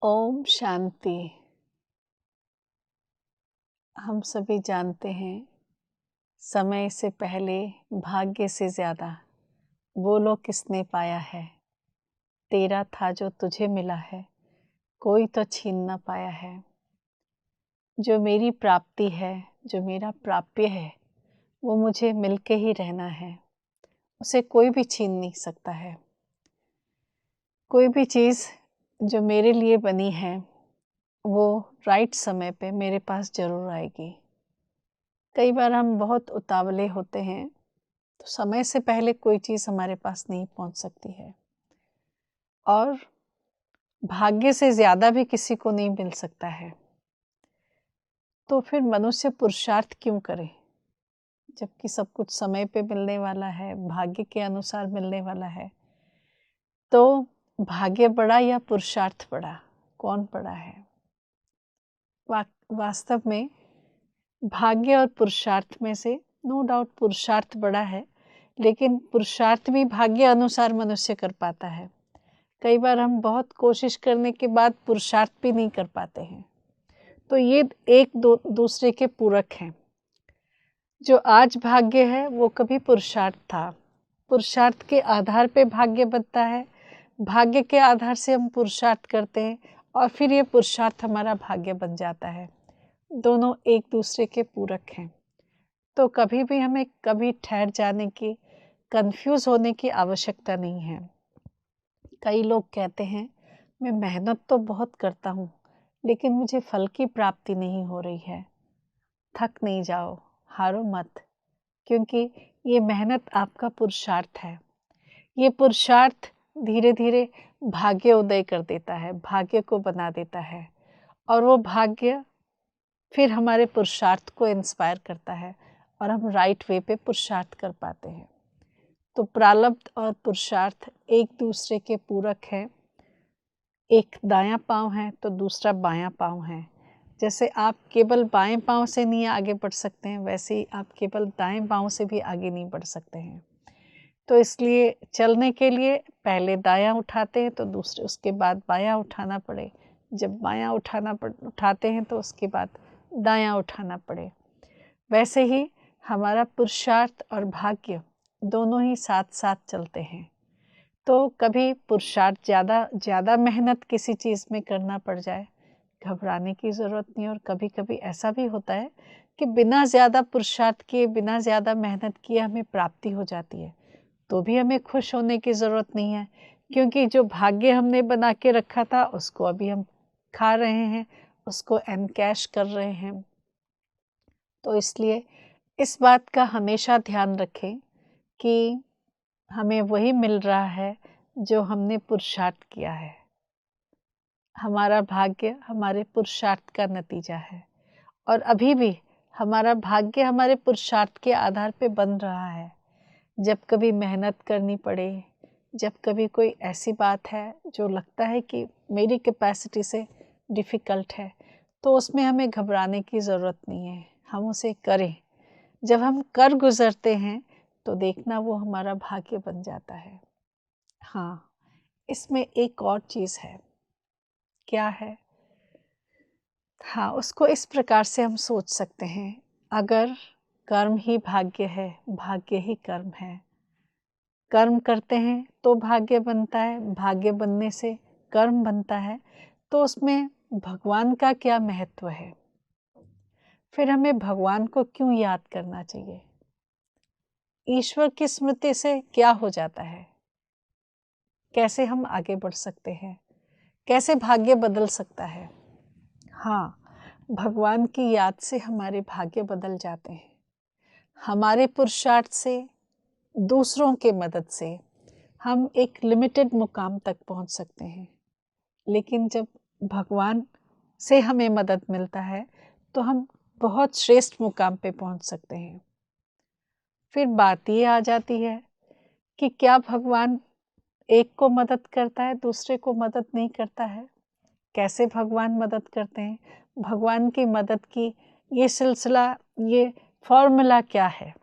ओम शांति। हम सभी जानते हैं, समय से पहले भाग्य से ज़्यादा बोलो किसने पाया है। तेरा था जो तुझे मिला है, कोई तो छीन ना पाया है। जो मेरी प्राप्ति है, जो मेरा प्राप्य है, वो मुझे मिलके ही रहना है। उसे कोई भी छीन नहीं सकता है। कोई भी चीज़ जो मेरे लिए बनी है, वो राइट समय पे मेरे पास ज़रूर आएगी। कई बार हम बहुत उतावले होते हैं, तो समय से पहले कोई चीज़ हमारे पास नहीं पहुंच सकती है, और भाग्य से ज़्यादा भी किसी को नहीं मिल सकता है। तो फिर मनुष्य पुरुषार्थ क्यों करे, जबकि सब कुछ समय पे मिलने वाला है, भाग्य के अनुसार मिलने वाला है। तो भाग्य बड़ा या पुरुषार्थ बड़ा, कौन बड़ा है? वास्तव में भाग्य और पुरुषार्थ में से नो डाउट पुरुषार्थ बड़ा है, लेकिन पुरुषार्थ भी भाग्य अनुसार मनुष्य कर पाता है। कई बार हम बहुत कोशिश करने के बाद पुरुषार्थ भी नहीं कर पाते हैं। तो ये एक दूसरे के पूरक हैं। जो आज भाग्य है वो कभी पुरुषार्थ था। पुरुषार्थ के आधार पे भाग्य बनता है, भाग्य के आधार से हम पुरुषार्थ करते हैं, और फिर ये पुरुषार्थ हमारा भाग्य बन जाता है। दोनों एक दूसरे के पूरक हैं। तो कभी भी हमें कभी ठहर जाने की, कंफ्यूज होने की आवश्यकता नहीं है। कई लोग कहते हैं, मैं मेहनत तो बहुत करता हूँ, लेकिन मुझे फल की प्राप्ति नहीं हो रही है। थक नहीं जाओ, हारो मत, क्योंकि ये मेहनत आपका पुरुषार्थ है। ये पुरुषार्थ धीरे धीरे भाग्य उदय कर देता है, भाग्य को बना देता है, और वो भाग्य फिर हमारे पुरुषार्थ को इंस्पायर करता है, और हम राइट वे पे पुरुषार्थ कर पाते हैं। तो प्रारब्ध और पुरुषार्थ एक दूसरे के पूरक हैं। एक दायां पाँव है तो दूसरा बायां पाँव है। जैसे आप केवल बाएं पाँव से नहीं आगे बढ़ सकते हैं, वैसे ही आप केवल दाएं पाँव से भी आगे नहीं बढ़ सकते हैं। तो इसलिए चलने के लिए पहले दायां उठाते हैं तो दूसरे उसके बाद बायां उठाना पड़े। जब बायां उठाते हैं तो उसके बाद दायां उठाना पड़े। वैसे ही हमारा पुरुषार्थ और भाग्य दोनों ही साथ साथ चलते हैं। तो कभी पुरुषार्थ ज़्यादा मेहनत किसी चीज़ में करना पड़ जाए, घबराने की ज़रूरत नहीं। और कभी कभी ऐसा भी होता है कि बिना ज़्यादा पुरुषार्थ किए, बिना ज़्यादा मेहनत किए हमें प्राप्ति हो जाती है, तो भी हमें खुश होने की ज़रूरत नहीं है, क्योंकि जो भाग्य हमने बना के रखा था उसको अभी हम खा रहे हैं, उसको एनकैश कर रहे हैं। तो इसलिए इस बात का हमेशा ध्यान रखें कि हमें वही मिल रहा है जो हमने पुरुषार्थ किया है। हमारा भाग्य हमारे पुरुषार्थ का नतीजा है, और अभी भी हमारा भाग्य हमारे पुरुषार्थ के आधार पे बन रहा है। जब कभी मेहनत करनी पड़े, जब कभी कोई ऐसी बात है जो लगता है कि मेरी कैपेसिटी से डिफ़िकल्ट है, तो उसमें हमें घबराने की ज़रूरत नहीं है, हम उसे करें। जब हम कर गुज़रते हैं तो देखना वो हमारा भाग्य बन जाता है। हाँ, इसमें एक और चीज़ है। क्या है? हाँ, उसको इस प्रकार से हम सोच सकते हैं, अगर कर्म ही भाग्य है, भाग्य ही कर्म है। कर्म करते हैं तो भाग्य बनता है, भाग्य बनने से कर्म बनता है, तो उसमें भगवान का क्या महत्व है? फिर हमें भगवान को क्यों याद करना चाहिए? ईश्वर की स्मृति से क्या हो जाता है? कैसे हम आगे बढ़ सकते हैं? कैसे भाग्य बदल सकता है? हाँ, भगवान की याद से हमारे भाग्य बदल जाते हैं। हमारे पुरुषार्थ से, दूसरों के मदद से हम एक लिमिटेड मुकाम तक पहुंच सकते हैं, लेकिन जब भगवान से हमें मदद मिलता है तो हम बहुत श्रेष्ठ मुकाम पे पहुंच सकते हैं। फिर बात ये आ जाती है कि क्या भगवान एक को मदद करता है, दूसरे को मदद नहीं करता है? कैसे भगवान मदद करते हैं? भगवान की मदद की ये सिलसिला, ये फॉर्मूला क्या है?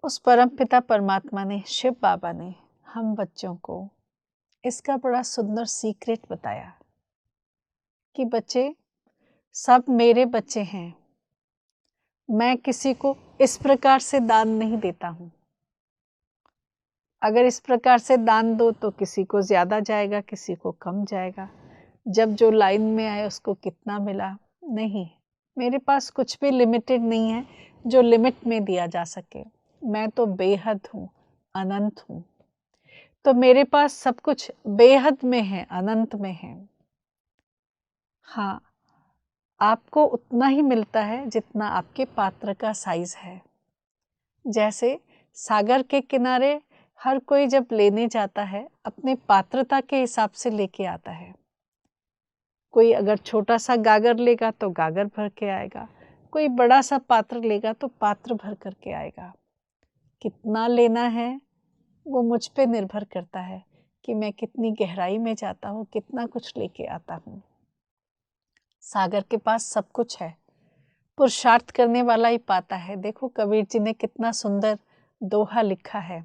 उस परमपिता परमात्मा ने, शिव बाबा ने हम बच्चों को इसका बड़ा सुंदर सीक्रेट बताया कि बच्चे सब मेरे बच्चे हैं, मैं किसी को इस प्रकार से दान नहीं देता हूँ। अगर इस प्रकार से दान दो तो किसी को ज़्यादा जाएगा, किसी को कम जाएगा। जब जो लाइन में आए उसको कितना मिला, नहीं। मेरे पास कुछ भी लिमिटेड नहीं है जो लिमिट में दिया जा सके। मैं तो बेहद हूँ, अनंत हूँ। तो मेरे पास सब कुछ बेहद में है, अनंत में है। हाँ, आपको उतना ही मिलता है जितना आपके पात्र का साइज है। जैसे सागर के किनारे हर कोई जब लेने जाता है अपने पात्रता के हिसाब से लेके आता है। कोई अगर छोटा सा गागर लेगा तो गागर भर के आएगा, कोई बड़ा सा पात्र लेगा तो पात्र भर करके आएगा। कितना लेना है वो मुझ पे निर्भर करता है कि मैं कितनी गहराई में जाता हूँ, कितना कुछ लेके आता हूँ। सागर के पास सब कुछ है, पुरुषार्थ करने वाला ही पाता है। देखो कबीर जी ने कितना सुंदर दोहा लिखा है।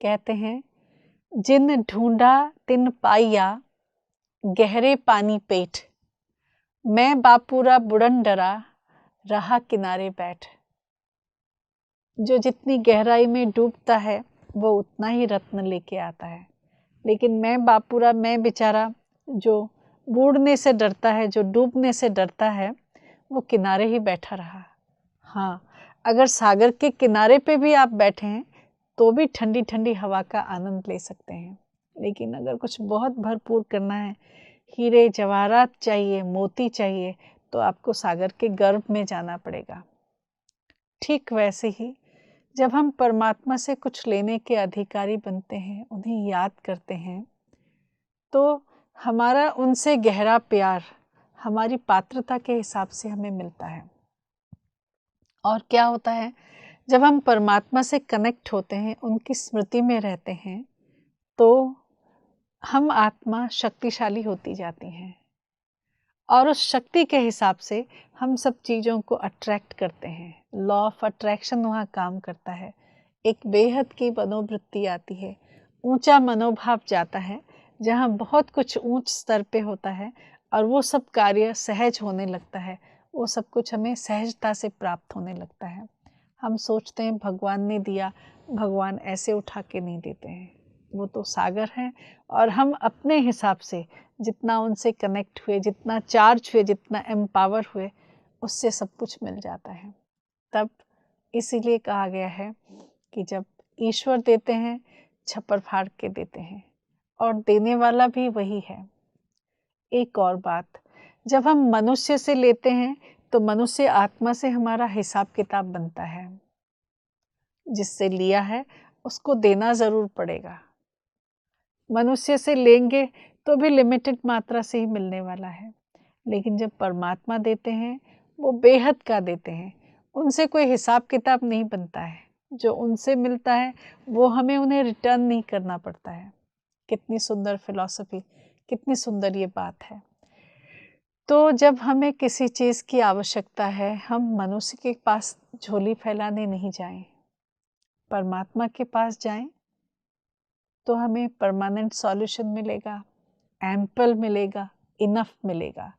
कहते हैं, जिन ढूंढा तिन पाइया, गहरे पानी पेट, मैं बापूरा बुड़न डरा, रहा किनारे बैठ। जो जितनी गहराई में डूबता है वो उतना ही रत्न लेके आता है, लेकिन मैं बापूरा, मैं बेचारा जो बूढ़ने से डरता है, जो डूबने से डरता है, वो किनारे ही बैठा रहा। हाँ, अगर सागर के किनारे पे भी आप बैठे हैं तो भी ठंडी ठंडी हवा का आनंद ले सकते हैं। लेकिन अगर कुछ बहुत भरपूर करना है, हीरे जवाहरात चाहिए, मोती चाहिए, तो आपको सागर के गर्भ में जाना पड़ेगा। ठीक वैसे ही जब हम परमात्मा से कुछ लेने के अधिकारी बनते हैं, उन्हें याद करते हैं, तो हमारा उनसे गहरा प्यार हमारी पात्रता के हिसाब से हमें मिलता है। और क्या होता है, जब हम परमात्मा से कनेक्ट होते हैं, उनकी स्मृति में रहते हैं, तो हम आत्मा शक्तिशाली होती जाती हैं और उस शक्ति के हिसाब से हम सब चीज़ों को अट्रैक्ट करते हैं। लॉ ऑफ अट्रैक्शन वहाँ काम करता है। एक बेहद की मनोवृत्ति आती है, ऊंचा मनोभाव जाता है, जहाँ बहुत कुछ ऊंच स्तर पे होता है और वो सब कार्य सहज होने लगता है। वो सब कुछ हमें सहजता से प्राप्त होने लगता है। हम सोचते हैं भगवान ने दिया, भगवान ऐसे उठा के नहीं देते हैं, वो तो सागर हैं और हम अपने हिसाब से जितना उनसे कनेक्ट हुए, जितना चार्ज हुए, जितना एम्पावर हुए, उससे सब कुछ मिल जाता है। तब इसीलिए कहा गया है कि जब ईश्वर देते हैं, छप्पर फाड़ के देते हैं और देने वाला भी वही है। एक और बात, जब हम मनुष्य से लेते हैं तो मनुष्य आत्मा से हमारा हिसाब किताब बनता है। जिससे लिया है उसको देना ज़रूर पड़ेगा। मनुष्य से लेंगे तो भी लिमिटेड मात्रा से ही मिलने वाला है, लेकिन जब परमात्मा देते हैं वो बेहद का देते हैं। उनसे कोई हिसाब किताब नहीं बनता है, जो उनसे मिलता है वो हमें उन्हें रिटर्न नहीं करना पड़ता है। कितनी सुंदर फिलॉसफी, कितनी सुंदर ये बात है। तो जब हमें किसी चीज़ की आवश्यकता है, हम मनुष्य के पास झोली फैलाने नहीं जाएं, परमात्मा के पास जाएं, तो हमें परमानेंट सॉल्यूशन मिलेगा, एम्पल मिलेगा, इनफ मिलेगा।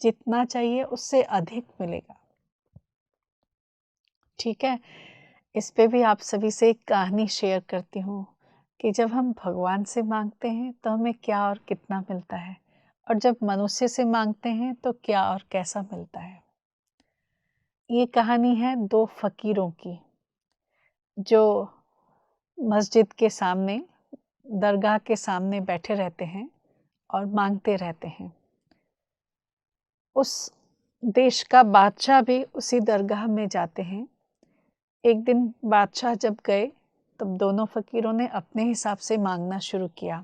जितना चाहिए उससे अधिक मिलेगा। ठीक है, इस पे भी आप सभी से एक कहानी शेयर करती हूँ कि जब हम भगवान से मांगते हैं तो हमें क्या और कितना मिलता है, और जब मनुष्य से मांगते हैं तो क्या और कैसा मिलता है। ये कहानी है दो फकीरों की, जो मस्जिद के सामने, दरगाह के सामने बैठे रहते हैं और मांगते रहते हैं। उस देश का बादशाह भी उसी दरगाह में जाते हैं। एक दिन बादशाह जब गए तब दोनों फकीरों ने अपने हिसाब से मांगना शुरू किया।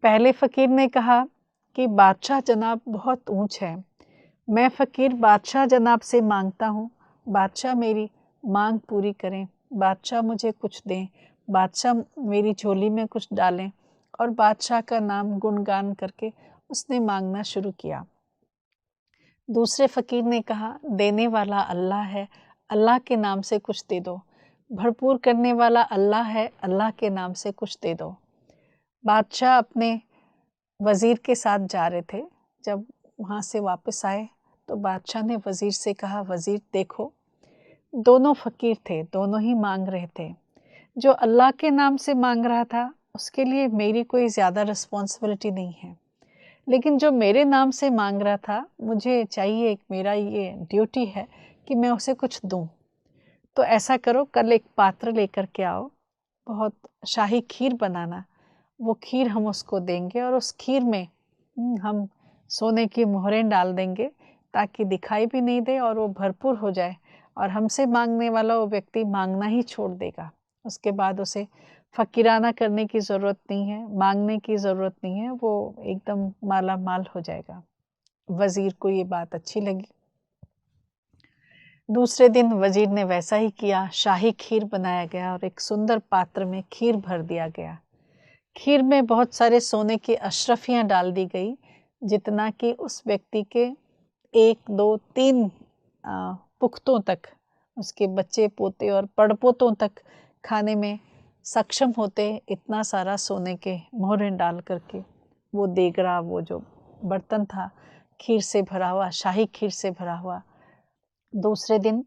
पहले फकीर ने कहा कि बादशाह जनाब बहुत ऊंच है, मैं फकीर बादशाह जनाब से मांगता हूँ, बादशाह मेरी मांग पूरी करें, बादशाह मुझे कुछ दें, बादशाह मेरी झोली में कुछ डालें। और बादशाह का नाम गुणगान करके उसने मांगना शुरू किया। दूसरे फकीर ने कहा, देने वाला अल्लाह है, अल्लाह के नाम से कुछ दे दो, भरपूर करने वाला अल्लाह है, अल्लाह के नाम से कुछ दे दो। बादशाह अपने वज़ीर के साथ जा रहे थे। जब वहाँ से वापस आए तो बादशाह ने वज़ीर से कहा, वज़ीर देखो, दोनों फ़कीर थे, दोनों ही मांग रहे थे। जो अल्लाह के नाम से मांग रहा था उसके लिए मेरी कोई ज़्यादा रिस्पॉन्सिबिलिटी नहीं है, लेकिन जो मेरे नाम से मांग रहा था, मुझे चाहिए, मेरा ये ड्यूटी है कि मैं उसे कुछ दूँ। तो ऐसा करो, कल एक पात्र लेकर के आओ, बहुत शाही खीर बनाना, वो खीर हम उसको देंगे और उस खीर में हम सोने की मोहरें डाल देंगे ताकि दिखाई भी नहीं दे और वो भरपूर हो जाए और हमसे मांगने वाला वो व्यक्ति मांगना ही छोड़ देगा। उसके बाद उसे फ़कीराना करने की ज़रूरत नहीं है, मांगने की ज़रूरत नहीं है, वो एकदम माला माल हो जाएगा। वज़ीर को ये बात अच्छी लगी। दूसरे दिन वज़ीर ने वैसा ही किया, शाही खीर बनाया गया और एक सुंदर पात्र में खीर भर दिया गया। खीर में बहुत सारे सोने की अशरफियाँ डाल दी गई, जितना कि उस व्यक्ति के 1, 2, 3 पुख्तों तक, उसके बच्चे पोते और पड़पोतों तक खाने में सक्षम होते, इतना सारा सोने के मोहरें डाल करके वो देगड़ा, वो जो बर्तन था खीर से भरा हुआ, शाही खीर से भरा हुआ। दूसरे दिन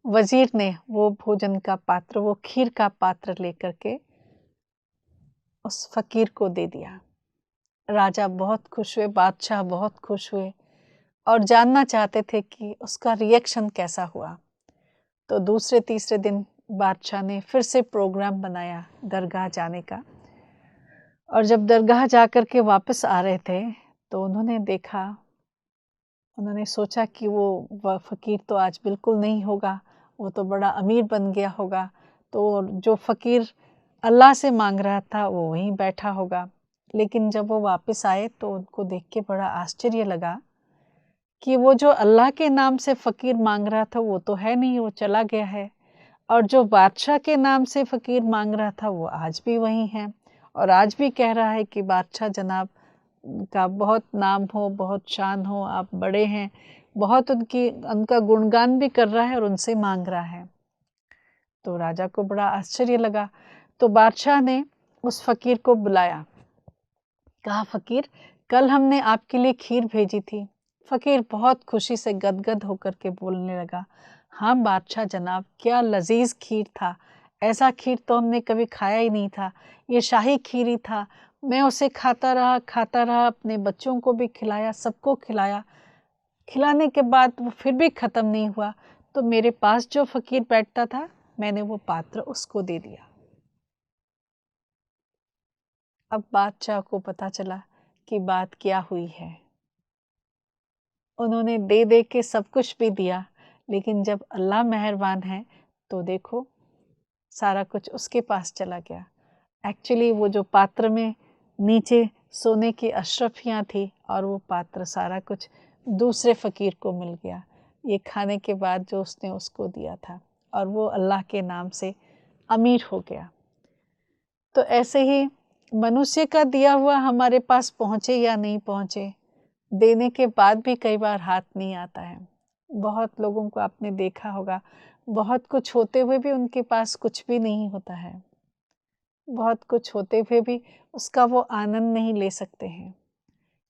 वज़ीर ने वो भोजन का पात्र, वो खीर का पात्र लेकर के उस फ़कीर को दे दिया। राजा बहुत खुश हुए, बादशाह बहुत खुश हुए और जानना चाहते थे कि उसका रिएक्शन कैसा हुआ। तो दूसरे तीसरे दिन बादशाह ने फिर से प्रोग्राम बनाया दरगाह जाने का, और जब दरगाह जा कर के वापस आ रहे थे तो उन्होंने देखा, उन्होंने सोचा कि वो फ़कीर तो आज बिल्कुल नहीं होगा, वो तो बड़ा अमीर बन गया होगा, तो जो फ़कीर अल्लाह से मांग रहा था वो वहीं बैठा होगा। लेकिन जब वो वापस आए तो उनको देख के बड़ा आश्चर्य लगा कि वो जो अल्लाह के नाम से फ़कीर मांग रहा था वो तो है नहीं, वो चला गया है, और जो बादशाह के नाम से फ़कीर मांग रहा था वो आज भी वहीं है और आज भी कह रहा है कि बादशाह जनाब का बहुत नाम हो, बहुत शान हो, आप बड़े हैं, बहुत उनका गुणगान भी कर रहा है और उनसे मांग रहा है। तो राजा को बड़ा आश्चर्य लगा। तो बादशाह ने उस फ़कीर को बुलाया, कहा, फ़कीर, कल हमने आपके लिए खीर भेजी थी। फ़कीर बहुत खुशी से गदगद होकर के बोलने लगा, हाँ बादशाह जनाब, क्या लजीज खीर था, ऐसा खीर तो हमने कभी खाया ही नहीं था, ये शाही खीर ही था। मैं उसे खाता रहा, अपने बच्चों को भी खिलाया, सबको खिलाया, खिलाने के बाद वो फिर भी ख़त्म नहीं हुआ, तो मेरे पास जो फ़कीर बैठता था मैंने वो पात्र उसको दे दिया। अब बादशाह को पता चला कि बात क्या हुई है। उन्होंने दे दे के सब कुछ भी दिया, लेकिन जब अल्लाह मेहरबान है तो देखो सारा कुछ उसके पास चला गया। एक्चुअली वो जो पात्र में नीचे सोने की अशरफियाँ थी और वो पात्र सारा कुछ दूसरे फ़कीर को मिल गया, ये खाने के बाद जो उसने उसको दिया था, और वो अल्लाह के नाम से अमीर हो गया। तो ऐसे ही मनुष्य का दिया हुआ हमारे पास पहुँचे या नहीं पहुँचे, देने के बाद भी कई बार हाथ नहीं आता है। बहुत लोगों को आपने देखा होगा, बहुत कुछ होते हुए भी उनके पास कुछ भी नहीं होता है। बहुत कुछ होते हुए भी उसका वो आनंद नहीं ले सकते हैं।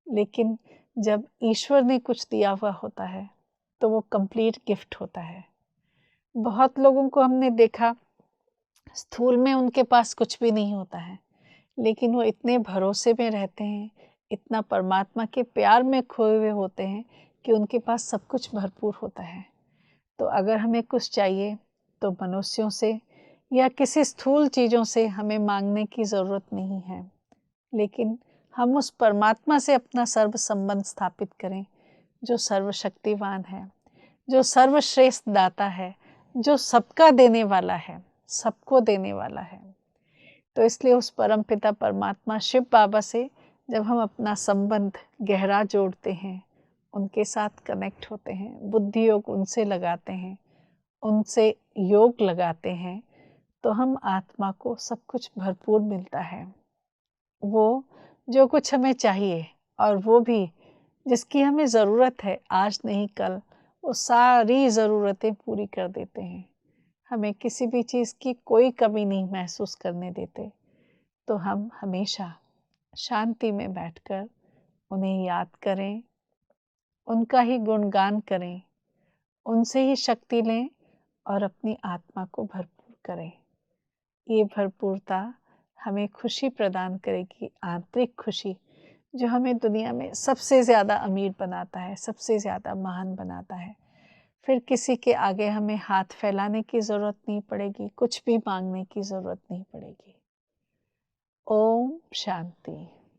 लेकिन जब ईश्वर ने कुछ दिया हुआ होता है तो वो कंप्लीट गिफ्ट होता है। बहुत लोगों को हमने देखा, स्थूल में उनके पास कुछ भी नहीं होता है, लेकिन वो इतने भरोसे में रहते हैं, इतना परमात्मा के प्यार में खोए हुए होते हैं कि उनके पास सब कुछ भरपूर होता है। तो अगर हमें कुछ चाहिए तो मनुष्यों से या किसी स्थूल चीज़ों से हमें मांगने की ज़रूरत नहीं है, लेकिन हम उस परमात्मा से अपना सर्व संबंध स्थापित करें जो सर्वशक्तिवान है, जो सर्वश्रेष्ठ दाता है, जो सबका देने वाला है, सबको देने वाला है। तो इसलिए उस परमपिता परमात्मा शिव बाबा से जब हम अपना संबंध गहरा जोड़ते हैं, उनके साथ कनेक्ट होते हैं, बुद्धि योग उनसे लगाते हैं, उनसे योग लगाते हैं, तो हम आत्मा को सब कुछ भरपूर मिलता है। वो जो कुछ हमें चाहिए और वो भी जिसकी हमें ज़रूरत है, आज नहीं कल, वो सारी ज़रूरतें पूरी कर देते हैं। हमें किसी भी चीज़ की कोई कमी नहीं महसूस करने देते। तो हम हमेशा शांति में बैठकर उन्हें याद करें, उनका ही गुणगान करें, उनसे ही शक्ति लें और अपनी आत्मा को भरपूर करें। ये भरपूरता हमें खुशी प्रदान करेगी, आंतरिक खुशी, जो हमें दुनिया में सबसे ज़्यादा अमीर बनाता है, सबसे ज़्यादा महान बनाता है। फिर किसी के आगे हमें हाथ फैलाने की ज़रूरत नहीं पड़ेगी, कुछ भी मांगने की ज़रूरत नहीं पड़ेगी। ओम शांति।